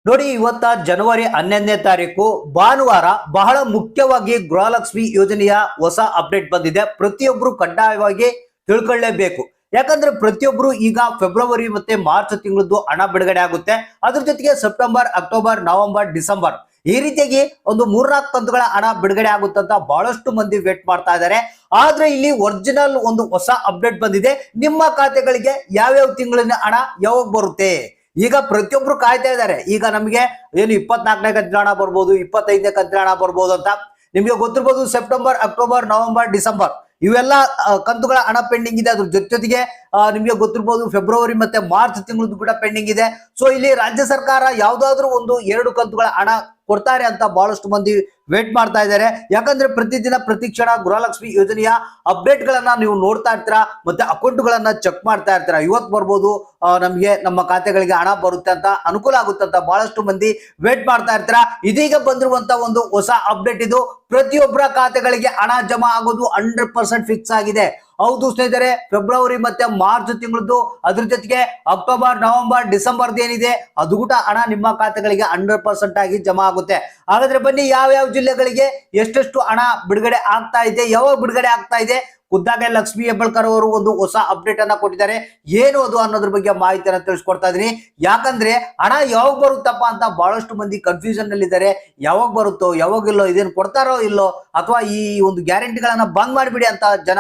ನೋಡಿ, ಇವತ್ತ ಜನವರಿ 11ನೇ ತಾರೀಕು ಭಾನುವಾರ ಬಹಳ ಮುಖ್ಯವಾಗಿ ಗೃಹಲಕ್ಷ್ಮಿ ಯೋಜನೆಯ ಹೊಸ ಅಪ್ಡೇಟ್ ಬಂದಿದೆ. ಪ್ರತಿಯೊಬ್ಬರು ಕಡ್ಡಾಯವಾಗಿ ತಿಳ್ಕೊಳ್ಳೇಬೇಕು. ಯಾಕಂದ್ರೆ ಪ್ರತಿಯೊಬ್ಬರು ಈಗ ಫೆಬ್ರವರಿ ಮತ್ತೆ ಮಾರ್ಚ್ ತಿಂಗಳದ್ದು ಹಣ ಬಿಡುಗಡೆ ಆಗುತ್ತೆ. ಅದ್ರ ಜೊತೆಗೆ ಸೆಪ್ಟೆಂಬರ್, ಅಕ್ಟೋಬರ್, ನವೆಂಬರ್, ಡಿಸೆಂಬರ್ ಈ ರೀತಿಯಾಗಿ ಒಂದು 3-4 ಕಂತುಗಳ ಹಣ ಬಿಡುಗಡೆ ಆಗುತ್ತಂತ ಬಹಳಷ್ಟು ಮಂದಿ ವೇಟ್ ಮಾಡ್ತಾ ಇದ್ದಾರೆ. ಆದ್ರೆ ಇಲ್ಲಿ ಒರಿಜಿನಲ್ ಒಂದು ಹೊಸ ಅಪ್ಡೇಟ್ ಬಂದಿದೆ. ನಿಮ್ಮ ಖಾತೆಗಳಿಗೆ ಯಾವ್ಯಾವ ತಿಂಗಳಿನ ಹಣ ಯಾವಾಗ ಬರುತ್ತೆ ಈಗ ಪ್ರತಿಯೊಬ್ರು ಕಾಯ್ತಾ ಇದ್ದಾರೆ. ಈಗ ನಮಗೆ ಏನು 24ನೇ ಕಂತಿನ ಹಣ ಬರ್ಬೋದು, 25ನೇ ಕಂತಿನ ಹಣ ಬರ್ಬೋದು ಅಂತ ನಿಮ್ಗೆ ಗೊತ್ತಿರ್ಬೋದು. ಸೆಪ್ಟೆಂಬರ್, ಅಕ್ಟೋಬರ್, ನವೆಂಬರ್, ಡಿಸೆಂಬರ್ ಇವೆಲ್ಲ ಕಂತುಗಳ ಹಣ ಪೆಂಡಿಂಗ್ ಇದೆ. ಅದ್ರ ಜೊತೆಗೆ ನಿಮ್ಗೆ ಗೊತ್ತಿರ್ಬೋದು ಫೆಬ್ರವರಿ ಮತ್ತೆ ಮಾರ್ಚ್ ತಿಂಗಳದ್ದು ಕೂಡ ಪೆಂಡಿಂಗ್ ಇದೆ. ಸೊ ಇಲ್ಲಿ ರಾಜ್ಯ ಸರ್ಕಾರ ಯಾವ್ದಾದ್ರು ಒಂದು 2 ಕಂತುಗಳ ಹಣ ಕೊಡ್ತಾರೆ ಅಂತ ಬಹಳಷ್ಟು ಮಂದಿ ವೇಟ್ ಮಾಡ್ತಾ ಇದ್ದಾರೆ. ಯಾಕಂದ್ರೆ ಪ್ರತಿದಿನ ಪ್ರತಿ ಕ್ಷಣ ಗೃಹಲಕ್ಷ್ಮಿ ಯೋಜನೆಯ ಅಪ್ಡೇಟ್ ಗಳನ್ನ ನೀವು ನೋಡ್ತಾ ಇರ್ತೀರಾ, ಮತ್ತೆ ಅಕೌಂಟ್ ಗಳನ್ನ ಚೆಕ್ ಮಾಡ್ತಾ ಇರ್ತೀರಾ. ಇವತ್ತು ಬರ್ಬೋದು, ನಮ್ಗೆ ನಮ್ಮ ಖಾತೆಗಳಿಗೆ ಹಣ ಬರುತ್ತೆ ಅಂತ, ಅನುಕೂಲ ಆಗುತ್ತೆ ಅಂತ ಬಹಳಷ್ಟು ಮಂದಿ ವೇಟ್ ಮಾಡ್ತಾ ಇರ್ತೀರಾ. ಇದೀಗ ಬಂದಿರುವಂತ ಒಂದು ಹೊಸ ಅಪ್ಡೇಟ್ ಇದು. ಪ್ರತಿಯೊಬ್ಬರ ಖಾತೆಗಳಿಗೆ ಹಣ ಜಮಾ ಆಗೋದು 100% ಫಿಕ್ಸ್ ಆಗಿದೆ. ಹೌದು ಸ್ನೇಹಿತರೆ, ಫೆಬ್ರವರಿ ಮತ್ತೆ ಮಾರ್ಚ್ ತಿಂಗಳದ್ದು, ಅದ್ರ ಜೊತೆಗೆ ಅಕ್ಟೋಬರ್, ನವೆಂಬರ್, ಡಿಸೆಂಬರ್ ಏನಿದೆ ಅದು ಕೂಡ ಹಣ ನಿಮ್ಮ ಖಾತೆಗಳಿಗೆ 100% ಆಗಿ ಜಮಾ ಆಗುತ್ತೆ. ಹಾಗಾದ್ರೆ ಬನ್ನಿ, ಯಾವ ಜಿಲ್ಲೆಗಳಿಗೆ ಎಷ್ಟೆಷ್ಟು ಹಣ ಬಿಡುಗಡೆ ಆಗ್ತಾ ಇದೆ, ಯಾವಾಗ ಬಿಡುಗಡೆ ಆಗ್ತಾ ಇದೆ, ಖುದ್ದಾಗೆ ಲಕ್ಷ್ಮಿ ಹೆಬ್ಬಾಳ್ಕರ್ ಅವರು ಒಂದು ಹೊಸ ಅಪ್ಡೇಟ್ ಅನ್ನ ಕೊಟ್ಟಿದ್ದಾರೆ. ಏನು ಅದು ಅನ್ನೋದ್ರ ಬಗ್ಗೆ ಮಾಹಿತಿಯನ್ನ ತಿಳಿಸ್ಕೊಡ್ತಾ ಇದೀನಿ. ಯಾಕಂದ್ರೆ ಹಣ ಯಾವಾಗ ಬರುತ್ತಪ್ಪ ಅಂತ ಬಹಳಷ್ಟು ಮಂದಿ ಕನ್ಫ್ಯೂಷನ್ ನಲ್ಲಿ ಇದ್ದಾರೆ. ಯಾವಾಗ ಬರುತ್ತೋ ಯಾವಾಗಿಲ್ಲೋ, ಇದೇನು ಕೊಡ್ತಾರೋ ಇಲ್ಲೋ, ಅಥವಾ ಈ ಒಂದು ಗ್ಯಾರಂಟಿಗಳನ್ನ ಬಂದ್ ಮಾಡಿಬಿಡಿ ಅಂತ ಜನ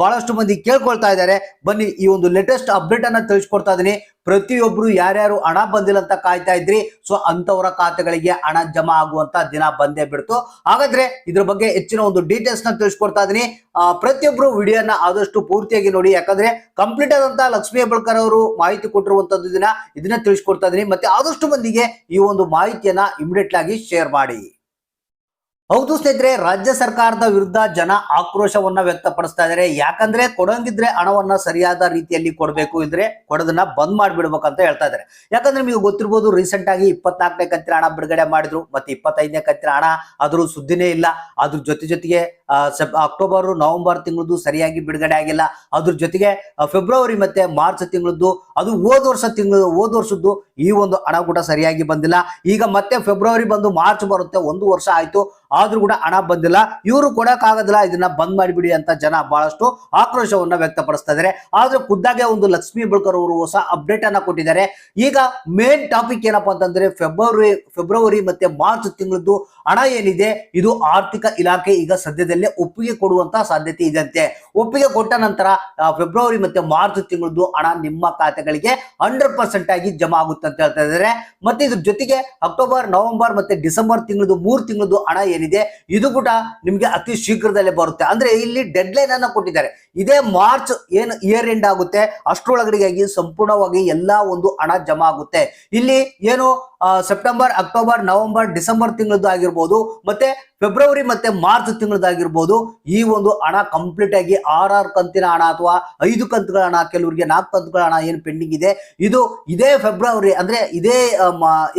ಬಹಳಷ್ಟು ಮಂದಿ ಕೇಳ್ಕೊಳ್ತಾ ಇದ್ದಾರೆ. ಬನ್ನಿ, ಈ ಒಂದು ಲೇಟೆಸ್ಟ್ ಅಪ್ಡೇಟ್ ಅನ್ನ ತಿಳಿಸ್ಕೊಡ್ತಾ ಇದೀನಿ. ಪ್ರತಿಯೊಬ್ರು ಯಾರ್ಯಾರು ಹಣ ಬಂದಿಲ್ಲ ಅಂತ ಕಾಯ್ತಾ ಇದ್ರಿ, ಸೊ ಅಂತವರ ಖಾತೆಗಳಿಗೆ ಹಣ ಜಮಾ ಆಗುವಂತ ದಿನ ಬಂದೇ ಬಿಡ್ತು. ಹಾಗಾದ್ರೆ ಇದ್ರ ಬಗ್ಗೆ ಹೆಚ್ಚಿನ ಒಂದು ಡೀಟೇಲ್ಸ್ ನ ತಿಳಿಸ್ಕೊಡ್ತಾ ಇದೀನಿ. ಪ್ರತಿಯೊಬ್ರು ವಿಡಿಯೋನ ಆದಷ್ಟು ಪೂರ್ತಿಯಾಗಿ ನೋಡಿ. ಯಾಕಂದ್ರೆ ಕಂಪ್ಲೀಟ್ ಆದಂತ ಲಕ್ಷ್ಮಿ ಹೆಬ್ಬಾಳ್ಕರ್ ಅವರು ಮಾಹಿತಿ ಕೊಟ್ಟಿರುವಂತದ್ದು ಇದನ್ನ ತಿಳಿಸ್ಕೊಡ್ತಾ ಇದೀನಿ. ಮತ್ತೆ ಆದಷ್ಟು ಮಂದಿಗೆ ಈ ಒಂದು ಮಾಹಿತಿಯನ್ನ ಇಮಿಡಿಯೇಟ್ ಆಗಿ ಶೇರ್ ಮಾಡಿ. ಹೌದು ಸ್ನೇಹಿತರೆ, ರಾಜ್ಯ ಸರ್ಕಾರದ ವಿರುದ್ಧ ಜನ ಆಕ್ರೋಶವನ್ನ ವ್ಯಕ್ತಪಡಿಸ್ತಾ ಇದ್ದಾರೆ. ಯಾಕಂದ್ರೆ ಕೊಡಂಗಿದ್ರೆ ಹಣವನ್ನ ಸರಿಯಾದ ರೀತಿಯಲ್ಲಿ ಕೊಡಬೇಕು, ಇದ್ರೆ ಕೊಡೋದನ್ನ ಬಂದ್ ಮಾಡಿಬಿಡ್ಬೇಕಂತ ಹೇಳ್ತಾ ಇದ್ದಾರೆ. ಯಾಕಂದ್ರೆ ನಿಮಗೆ ಗೊತ್ತಿರ್ಬೋದು, ರೀಸೆಂಟ್ ಆಗಿ 24ನೇ ಕಂತಿನ ಹಣ ಬಿಡುಗಡೆ ಮಾಡಿದ್ರು, ಮತ್ತೆ 25ನೇ ಕಂತಿನ ಹಣ ಅದ್ರ ಸುದ್ದಿನೇ ಇಲ್ಲ. ಅದ್ರ ಜೊತೆಗೆ ಅಕ್ಟೋಬರ್, ನವೆಂಬರ್ ತಿಂಗಳದ್ದು ಸರಿಯಾಗಿ ಬಿಡುಗಡೆ ಆಗಿಲ್ಲ. ಅದ್ರ ಜೊತೆಗೆ ಫೆಬ್ರವರಿ ಮತ್ತೆ ಮಾರ್ಚ್ ತಿಂಗಳದ್ದು, ಅದು ಹೋದ ವರ್ಷದ್ದು ಈ ಒಂದು ಹಣ ಕೂಡ ಸರಿಯಾಗಿ ಬಂದಿಲ್ಲ. ಈಗ ಮತ್ತೆ ಫೆಬ್ರವರಿ ಬಂದು ಮಾರ್ಚ್ ಬರುತ್ತೆ, 1 ವರ್ಷ ಆಯ್ತು, ಆದ್ರೂ ಕೂಡ ಹಣ ಬಂದಿಲ್ಲ. ಇವರು ಕೊಡಕ್ಕಾಗೋದಿಲ್ಲ, ಇದನ್ನ ಬಂದ್ ಮಾಡಿಬಿಡಿ ಅಂತ ಜನ ಬಹಳಷ್ಟು ಆಕ್ರೋಶವನ್ನ ವ್ಯಕ್ತಪಡಿಸ್ತಾ ಇದ್ದಾರೆ. ಆದ್ರೆ ಖುದ್ದಾಗೆ ಒಂದು ಲಕ್ಷ್ಮಿ ಹೆಬ್ಬಾಳ್ಕರ್ ಅವರು ಹೊಸ ಅಪ್ಡೇಟ್ ಅನ್ನ ಕೊಟ್ಟಿದ್ದಾರೆ. ಈಗ ಮೇನ್ ಟಾಪಿಕ್ ಏನಪ್ಪಾ ಅಂತಂದ್ರೆ ಫೆಬ್ರವರಿ ಮತ್ತೆ ಮಾರ್ಚ್ ತಿಂಗಳದ್ದು ಹಣ ಏನಿದೆ, ಇದು ಆರ್ಥಿಕ ಇಲಾಖೆ ಈಗ ಸದ್ಯದಲ್ಲೇ ಒಪ್ಪಿಗೆ ಕೊಡುವಂತ ಸಾಧ್ಯತೆ ಇದಂತೆ. ಒಪ್ಪಿಗೆ ಕೊಟ್ಟ ನಂತರ ಫೆಬ್ರವರಿ ಮತ್ತೆ ಮಾರ್ಚ್ ತಿಂಗಳದ್ದು ಹಣ ನಿಮ್ಮ ಖಾತೆಗಳಿಗೆ 100% ಆಗಿ ಜಮಾ ಆಗುತ್ತೆ ಅಂತ ಹೇಳ್ತಾ ಇದ್ದಾರೆ. ಮತ್ತೆ ಇದ್ರ ಜೊತೆಗೆ ಅಕ್ಟೋಬರ್, ನವೆಂಬರ್ ಮತ್ತೆ ಡಿಸೆಂಬರ್ ತಿಂಗಳದ್ದು 3 ತಿಂಗಳದ್ದು ಹಣ ಏನಿದೆ, ಇದು ಕೂಡ ನಿಮ್ಗೆ ಅತಿ ಶೀಘ್ರದಲ್ಲೇ ಬರುತ್ತೆ. ಅಂದ್ರೆ ಇಲ್ಲಿ ಡೆಡ್ ಲೈನ್ ಅನ್ನ ಕೊಟ್ಟಿದ್ದಾರೆ. ಇದೇ ಮಾರ್ಚ್ ಏನು ಇಯರ್ ಎಂಡ್ ಆಗುತ್ತೆ ಅಷ್ಟರೊಳಗಡೆಗಾಗಿ ಸಂಪೂರ್ಣವಾಗಿ ಎಲ್ಲಾ ಒಂದು ಹಣ ಜಮಾ ಆಗುತ್ತೆ. ಇಲ್ಲಿ ಏನು ಸೆಪ್ಟೆಂಬರ್, ಅಕ್ಟೋಬರ್, ನವೆಂಬರ್, ಡಿಸೆಂಬರ್ ತಿಂಗಳದ್ದು ಆಗಿರ್ಬೋದು, ಮತ್ತೆ ಫೆಬ್ರವರಿ ಮತ್ತೆ ಮಾರ್ಚ್ ತಿಂಗಳದ್ದಾಗಿರ್ಬೋದು, ಈ ಒಂದು ಹಣ ಕಂಪ್ಲೀಟ್ ಆಗಿ 6 ಕಂತಿನ ಹಣ ಅಥವಾ 5 ಕಂತುಗಳ ಹಣ, ಕೆಲವರಿಗೆ 4 ಕಂತುಗಳ ಹಣ ಏನು ಪೆಂಡಿಂಗ್ ಇದೆ, ಇದು ಇದೇ ಫೆಬ್ರವರಿ ಅಂದ್ರೆ ಇದೇ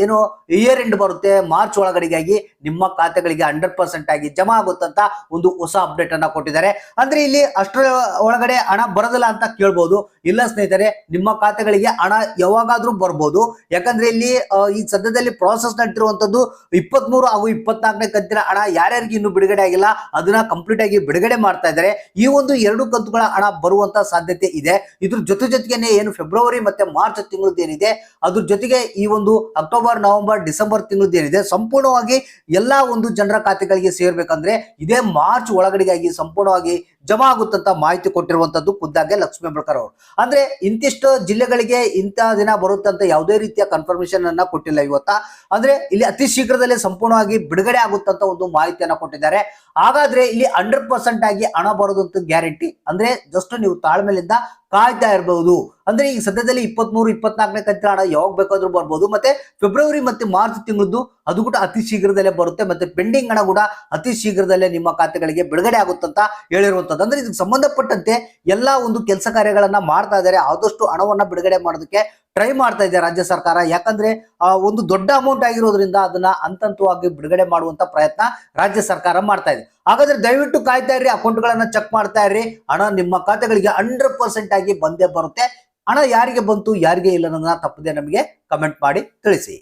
ಏನು ಇಯರ್ ಎಂಡ್ ಬರುತ್ತೆ ಮಾರ್ಚ್ ಒಳಗಡೆಗಾಗಿ ನಿಮ್ಮ ಖಾತೆಗಳಿಗೆ 100% ಆಗಿ ಜಮಾ ಆಗುತ್ತಂತ ಒಂದು ಹೊಸ ಅಪ್ಡೇಟ್ ಅನ್ನ ಕೊಟ್ಟಿದ್ದಾರೆ. ಅಂದ್ರೆ ಇಲ್ಲಿ ಅಷ್ಟರ ಒಳಗಡೆ ಹಣ ಬರೋದಿಲ್ಲ ಅಂತ ಕೇಳ್ಬೋದು. ಇಲ್ಲ ಸ್ನೇಹಿತರೆ, ನಿಮ್ಮ ಖಾತೆಗಳಿಗೆ ಹಣ ಯಾವಾಗಾದ್ರೂ ಬರ್ಬೋದು. ಯಾಕಂದ್ರೆ ಇಲ್ಲಿ ಈ ಸದ್ಯದಲ್ಲಿ ಪ್ರಾಸೆಸ್ ನಡೀತಿರುವಂತದ್ದು 23 ಹಾಗೂ 24ನೇ ಕಂತಿನ ಹಣ ಯಾರ್ಯಾರಿಗೆ ಇನ್ನು ಬಿಡುಗಡೆ ಆಗಿಲ್ಲ ಅದನ್ನ ಕಂಪ್ಲೀಟ್ ಆಗಿ ಬಿಡುಗಡೆ ಮಾಡ್ತಾ ಇದ್ದಾರೆ. ಈ ಒಂದು 2 ಕಂತುಗಳ ಹಣ ಬರುವಂತ ಸಾಧ್ಯತೆ ಇದೆ. ಇದ್ರ ಜೊತೆಗೇನೆ ಏನು ಫೆಬ್ರವರಿ ಮತ್ತೆ ಮಾರ್ಚ್ ತಿಂಗಳದ್ದು ಏನಿದೆ, ಅದ್ರ ಜೊತೆಗೆ ಈ ಒಂದು ಅಕ್ಟೋಬರ್, ನವೆಂಬರ್, ಡಿಸೆಂಬರ್ ತಿಂಗಳದ್ದು ಏನಿದೆ, ಸಂಪೂರ್ಣವಾಗಿ ಎಲ್ಲಾ ಒಂದು ಜನರ ಖಾತೆಗಳಿಗೆ ಸೇರ್ಬೇಕಂದ್ರೆ ಇದೇ ಮಾರ್ಚ್ ಒಳಗಡೆಗಾಗಿ ಸಂಪೂರ್ಣವಾಗಿ ಜಮಾ ಆಗುತ್ತಂತ ಮಾಹಿತಿ ಕೊಟ್ಟಿರುವಂತದ್ದು ಖುದ್ದಾಗೆ ಲಕ್ಷ್ಮಿ ಹೆಬ್ಬಾಳ್ಕರ್ ಅವರು. ಅಂದ್ರೆ ಇಂತಿಷ್ಟು ಜಿಲ್ಲೆಗಳಿಗೆ ಇಂಥ ದಿನ ಬರುತ್ತೆ ಅಂತ ಯಾವುದೇ ರೀತಿಯ ಕನ್ಫರ್ಮೇಶನ್ ಅನ್ನ ಕೊಟ್ಟಿಲ್ಲ ಇವತ್ತ. ಅಂದ್ರೆ ಇಲ್ಲಿ ಅತಿ ಶೀಘ್ರದಲ್ಲೇ ಸಂಪೂರ್ಣವಾಗಿ ಬಿಡುಗಡೆ ಆಗುತ್ತಂತ ಒಂದು ಮಾಹಿತಿಯನ್ನ ಕೊಟ್ಟಿದ್ದಾರೆ. ಹಾಗಾದ್ರೆ ಇಲ್ಲಿ 100% ಆಗಿ ಹಣ ಬರೋದಂತ ಗ್ಯಾರಂಟಿ. ಅಂದ್ರೆ ಜಸ್ಟ್ ನೀವು ತಾಳ್ಮೆಲಿಂದ ಕಾಯ್ತಾ ಇರಬಹುದು. ಅಂದ್ರೆ ಈಗ ಸದ್ಯದಲ್ಲಿ 23, 24ನೇ ಕಂತಿನ ಹಣ ಯಾವಾಗ ಬೇಕಾದ್ರೂ ಬರ್ಬೋದು. ಮತ್ತೆ ಫೆಬ್ರವರಿ ಮತ್ತೆ ಮಾರ್ಚ್ ತಿಂಗಳದ್ದು ಅದು ಕೂಡ ಅತಿ ಶೀಘ್ರದಲ್ಲೇ ಬರುತ್ತೆ. ಮತ್ತೆ ಪೆಂಡಿಂಗ್ ಹಣ ಕೂಡ ಅತಿ ಶೀಘ್ರದಲ್ಲೇ ನಿಮ್ಮ ಖಾತೆಗಳಿಗೆ ಬಿಡುಗಡೆ ಆಗುತ್ತಂತ ಹೇಳಿರುವಂತದ್ದು. ಅಂದ್ರೆ ಇದಕ್ಕೆ ಸಂಬಂಧಪಟ್ಟಂತೆ ಎಲ್ಲಾ ಒಂದು ಕೆಲಸ ಕಾರ್ಯಗಳನ್ನ ಮಾಡ್ತಾ ಇದ್ದಾರೆ. ಆದಷ್ಟು ಹಣವನ್ನ ಬಿಡುಗಡೆ ಮಾಡೋದಕ್ಕೆ ಟ್ರೈ ಮಾಡ್ತಾ ಇದೆ ರಾಜ್ಯ ಸರ್ಕಾರ. ಯಾಕಂದ್ರೆ ಒಂದು ದೊಡ್ಡ ಅಮೌಂಟ್ ಆಗಿರೋದ್ರಿಂದ ಅದನ್ನ ಹಂತವಾಗಿ ಬಿಡುಗಡೆ ಮಾಡುವಂತ ಪ್ರಯತ್ನ ರಾಜ್ಯ ಸರ್ಕಾರ ಮಾಡ್ತಾ ಇದೆ. ಹಾಗಾದ್ರೆ ದಯವಿಟ್ಟು ಕಾಯ್ತಾ ಇರ್ರಿ, ಅಕೌಂಟ್ಗಳನ್ನ ಚೆಕ್ ಮಾಡ್ತಾ ಇರ್ರಿ. ಹಣ ನಿಮ್ಮ ಖಾತೆಗಳಿಗೆ 100% ಆಗಿ ಬಂದೇ ಬರುತ್ತೆ. ಹಣ ಯಾರಿಗೆ ಬಂತು ಯಾರಿಗೆ ಇಲ್ಲ ಅನ್ನೋದನ್ನ ತಪ್ಪದೆ ನಮಗೆ ಕಮೆಂಟ್ ಮಾಡಿ ತಿಳಿಸಿ.